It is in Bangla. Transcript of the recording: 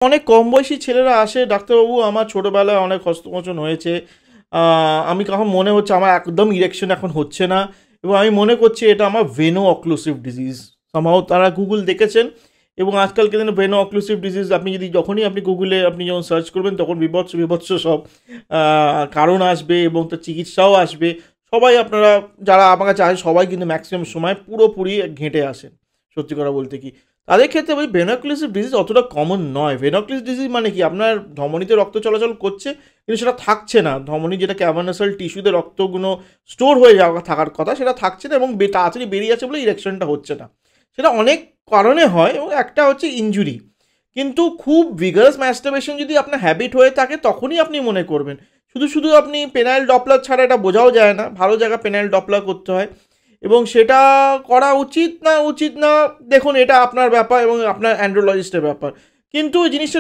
অনেক কম বয়সী ছেলেরা আসে, ডাক্তারবাবু আমার ছোটোবেলায় অনেক হস্তমোচন হয়েছে, আমি কখন মনে হচ্ছে আমার একদম ইরেকশন এখন হচ্ছে না, এবং আমি মনে করছি এটা আমার ভেনো অক্লুসিভ ডিজিজ। সামহাও তারা গুগল দেখেছেন, এবং আজকালকে দিনে ভেনো অক্লুসিভ ডিজিজ আপনি যদি যখনই আপনি গুগলে আপনি যখন সার্চ করবেন তখন বিভৎস বিভৎস সব কারণ আসবে এবং তার চিকিৎসাও আসবে। সবাই আপনারা যারা আমার কাছে আসে সবাই কিন্তু ম্যাক্সিমাম সময় পুরোপুরি ঘেঁটে আসেন, সত্যি কথা বলতে কি। তাদের ক্ষেত্রে ওই ভেনোক্লিসিভ ডিজিজ অতটা কমন নয়। ভেনোক্লিস ডিজিজ মানে কি, আপনার ধমনীতে রক্ত চলাচল করছে কিন্তু সেটা থাকছে না, ধমনী যেটা ক্যাভার্নাসাল টিস্যুতে রক্তগুলো স্টোর হয়ে যাওয়া থাকার কথা সেটা থাকছে না, এবং তাড়াতাড়ি বেরিয়ে যাচ্ছে বলে ইরেকশনটা হচ্ছে না। সেটা অনেক কারণে হয়, এবং একটা হচ্ছে ইনজুরি। কিন্তু খুব ভিগারাস ম্যাস্টারবেশন যদি আপনার হ্যাবিট হয়ে থাকে তখনই আপনি মনে করবেন। শুধু শুধু আপনি পেনাইল ডপলার ছাড়া এটা বোঝাও যায় না, ভালো জায়গা পেনাইল ডপলার করতে হয়, এবং সেটা করা উচিত না উচিত না দেখুন এটা আপনার ব্যাপার এবং আপনার অ্যান্ড্রোলজিস্টের ব্যাপার। কিন্তু ওই জিনিসটা